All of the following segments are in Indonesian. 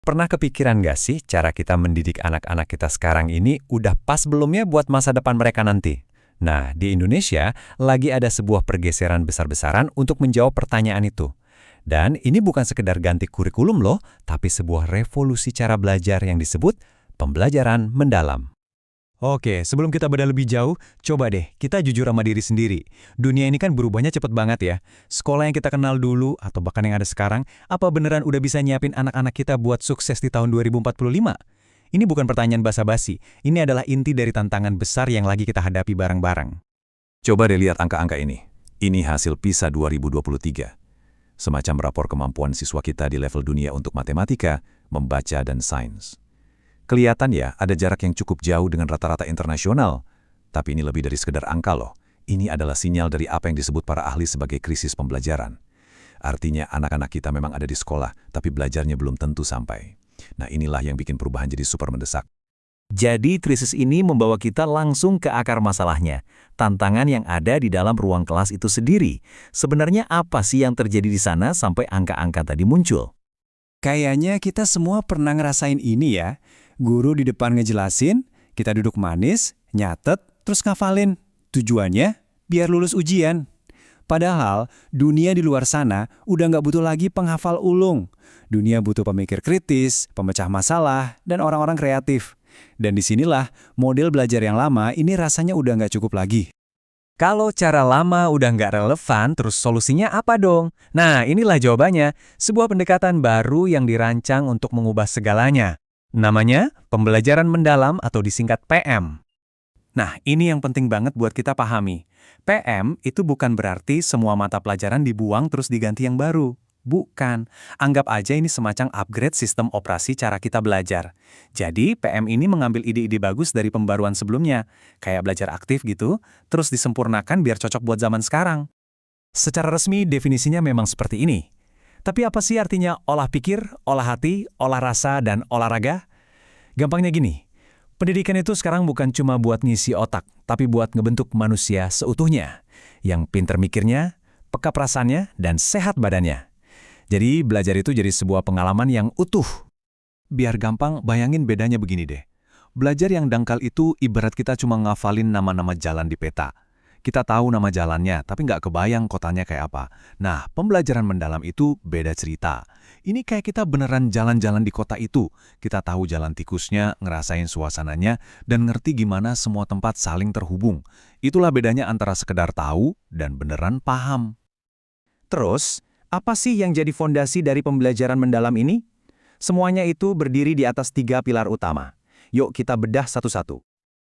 Pernah kepikiran nggak sih cara kita mendidik anak-anak kita sekarang ini udah pas belumnya buat masa depan mereka nanti? Nah, di Indonesia lagi ada sebuah pergeseran besar-besaran untuk menjawab pertanyaan itu. Dan ini bukan sekedar ganti kurikulum loh, tapi sebuah revolusi cara belajar yang disebut pembelajaran mendalam. Oke, sebelum kita bedah lebih jauh, coba deh kita jujur sama diri sendiri. Dunia ini kan berubahnya cepet banget ya. Sekolah yang kita kenal dulu, atau bahkan yang ada sekarang, apa beneran udah bisa nyiapin anak-anak kita buat sukses di tahun 2045? Ini bukan pertanyaan basa-basi, ini adalah inti dari tantangan besar yang lagi kita hadapi bareng-bareng. Coba deh lihat angka-angka ini. Ini hasil PISA 2023. Semacam rapor kemampuan siswa kita di level dunia untuk matematika, membaca, dan sains. Kelihatan ya, ada jarak yang cukup jauh dengan rata-rata internasional. Tapi ini lebih dari sekedar angka loh. Ini adalah sinyal dari apa yang disebut para ahli sebagai krisis pembelajaran. Artinya anak-anak kita memang ada di sekolah, tapi belajarnya belum tentu sampai. Nah, inilah yang bikin perubahan jadi super mendesak. Jadi krisis ini membawa kita langsung ke akar masalahnya. Tantangan yang ada di dalam ruang kelas itu sendiri. Sebenarnya apa sih yang terjadi di sana sampai angka-angka tadi muncul? Kayaknya kita semua pernah ngerasain ini ya. Guru di depan ngejelasin, kita duduk manis, nyatet, terus ngafalin. Tujuannya biar lulus ujian. Padahal dunia di luar sana udah nggak butuh lagi penghafal ulung. Dunia butuh pemikir kritis, pemecah masalah, dan orang-orang kreatif. Dan disinilah model belajar yang lama ini rasanya udah nggak cukup lagi. Kalau cara lama udah nggak relevan, terus solusinya apa dong? Nah, inilah jawabannya, sebuah pendekatan baru yang dirancang untuk mengubah segalanya. Namanya pembelajaran mendalam atau disingkat PM. Nah, ini yang penting banget buat kita pahami. PM itu bukan berarti semua mata pelajaran dibuang terus diganti yang baru. Bukan. Anggap aja ini semacam upgrade sistem operasi cara kita belajar. Jadi, PM ini mengambil ide-ide bagus dari pembaruan sebelumnya, kayak belajar aktif gitu, terus disempurnakan biar cocok buat zaman sekarang. Secara resmi definisinya memang seperti ini. Tapi apa sih artinya olah pikir, olah hati, olah rasa, dan olahraga? Gampangnya gini, pendidikan itu sekarang bukan cuma buat ngisi otak, tapi buat ngebentuk manusia seutuhnya, yang pinter mikirnya, peka perasaannya, dan sehat badannya. Jadi belajar itu jadi sebuah pengalaman yang utuh. Biar gampang, bayangin bedanya begini deh. Belajar yang dangkal itu ibarat kita cuma ngafalin nama-nama jalan di peta. Kita tahu nama jalannya, tapi nggak kebayang kotanya kayak apa. Nah, pembelajaran mendalam itu beda cerita. Ini kayak kita beneran jalan-jalan di kota itu. Kita tahu jalan tikusnya, ngerasain suasananya, dan ngerti gimana semua tempat saling terhubung. Itulah bedanya antara sekedar tahu dan beneran paham. Terus, apa sih yang jadi fondasi dari pembelajaran mendalam ini? Semuanya itu berdiri di atas 3 pilar utama. Yuk kita bedah satu-satu.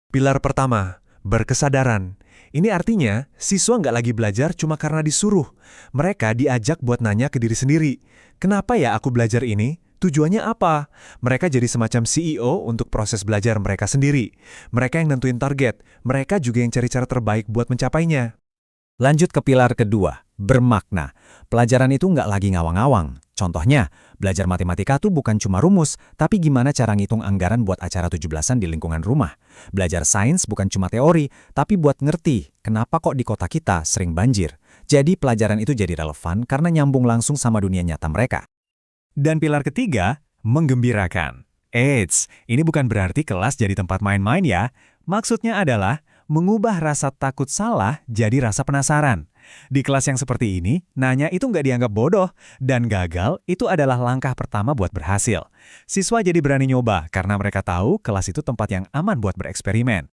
Pilar pertama, berkesadaran. Ini artinya, siswa nggak lagi belajar cuma karena disuruh. Mereka diajak buat nanya ke diri sendiri. Kenapa ya aku belajar ini? Tujuannya apa? Mereka jadi semacam CEO untuk proses belajar mereka sendiri. Mereka yang nentuin target. Mereka juga yang cari cara terbaik buat mencapainya. Lanjut ke pilar kedua, bermakna. Pelajaran itu nggak lagi ngawang-ngawang. Contohnya, belajar matematika tuh bukan cuma rumus, tapi gimana cara ngitung anggaran buat acara 17-an di lingkungan rumah. Belajar sains bukan cuma teori, tapi buat ngerti kenapa kok di kota kita sering banjir. Jadi pelajaran itu jadi relevan karena nyambung langsung sama dunia nyata mereka. Dan pilar ketiga, menggembirakan. Eits, ini bukan berarti kelas jadi tempat main-main ya. Maksudnya adalah mengubah rasa takut salah jadi rasa penasaran. Di kelas yang seperti ini, nanya itu nggak dianggap bodoh, dan gagal itu adalah langkah pertama buat berhasil. Siswa jadi berani nyoba karena mereka tahu kelas itu tempat yang aman buat bereksperimen.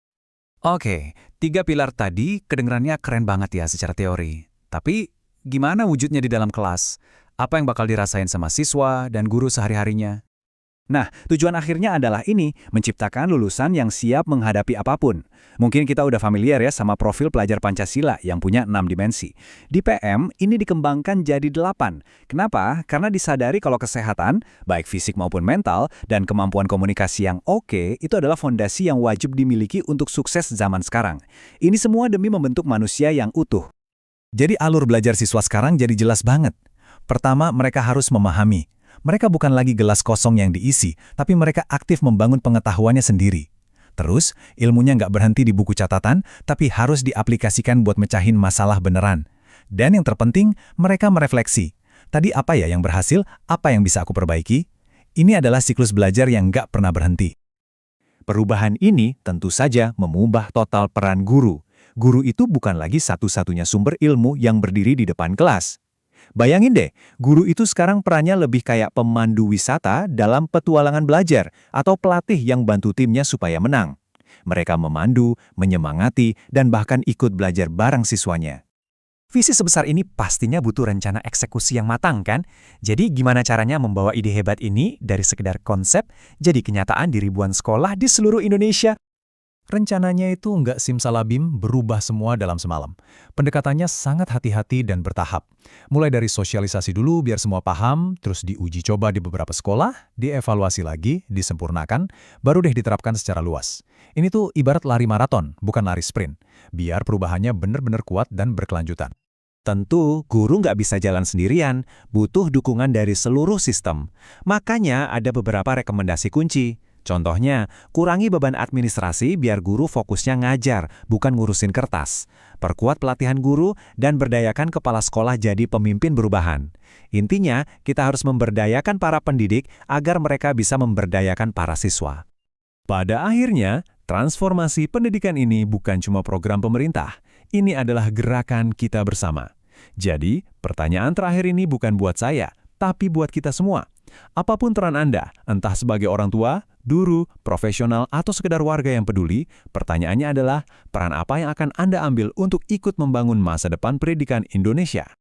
Oke, 3 pilar tadi kedengarannya keren banget ya secara teori. Tapi, gimana wujudnya di dalam kelas? Apa yang bakal dirasain sama siswa dan guru sehari-harinya? Nah, tujuan akhirnya adalah ini, menciptakan lulusan yang siap menghadapi apapun. Mungkin kita udah familiar ya sama profil pelajar Pancasila yang punya 6 dimensi. Di PM, ini dikembangkan jadi 8. Kenapa? Karena disadari kalau kesehatan, baik fisik maupun mental, dan kemampuan komunikasi yang oke, itu adalah fondasi yang wajib dimiliki untuk sukses zaman sekarang. Ini semua demi membentuk manusia yang utuh. Jadi alur belajar siswa sekarang jadi jelas banget. Pertama, mereka harus memahami. Mereka bukan lagi gelas kosong yang diisi, tapi mereka aktif membangun pengetahuannya sendiri. Terus, ilmunya nggak berhenti di buku catatan, tapi harus diaplikasikan buat mecahin masalah beneran. Dan yang terpenting, mereka merefleksi. Tadi apa ya yang berhasil, apa yang bisa aku perbaiki? Ini adalah siklus belajar yang nggak pernah berhenti. Perubahan ini tentu saja mengubah total peran guru. Guru itu bukan lagi satu-satunya sumber ilmu yang berdiri di depan kelas. Bayangin deh, guru itu sekarang perannya lebih kayak pemandu wisata dalam petualangan belajar atau pelatih yang bantu timnya supaya menang. Mereka memandu, menyemangati, dan bahkan ikut belajar bareng siswanya. Visi sebesar ini pastinya butuh rencana eksekusi yang matang, kan? Jadi gimana caranya membawa ide hebat ini dari sekedar konsep jadi kenyataan di ribuan sekolah di seluruh Indonesia? Rencananya itu nggak simsalabim berubah semua dalam semalam. Pendekatannya sangat hati-hati dan bertahap. Mulai dari sosialisasi dulu biar semua paham, terus diuji coba di beberapa sekolah, dievaluasi lagi, disempurnakan, baru deh diterapkan secara luas. Ini tuh ibarat lari maraton, bukan lari sprint. Biar perubahannya benar-benar kuat dan berkelanjutan. Tentu, guru nggak bisa jalan sendirian, butuh dukungan dari seluruh sistem. Makanya ada beberapa rekomendasi kunci. Contohnya, kurangi beban administrasi biar guru fokusnya ngajar, bukan ngurusin kertas. Perkuat pelatihan guru dan berdayakan kepala sekolah jadi pemimpin perubahan. Intinya, kita harus memberdayakan para pendidik agar mereka bisa memberdayakan para siswa. Pada akhirnya, transformasi pendidikan ini bukan cuma program pemerintah. Ini adalah gerakan kita bersama. Jadi, pertanyaan terakhir ini bukan buat saya, tapi buat kita semua. Apapun peran Anda, entah sebagai orang tua, guru, profesional, atau sekedar warga yang peduli, pertanyaannya adalah, peran apa yang akan Anda ambil untuk ikut membangun masa depan pendidikan Indonesia?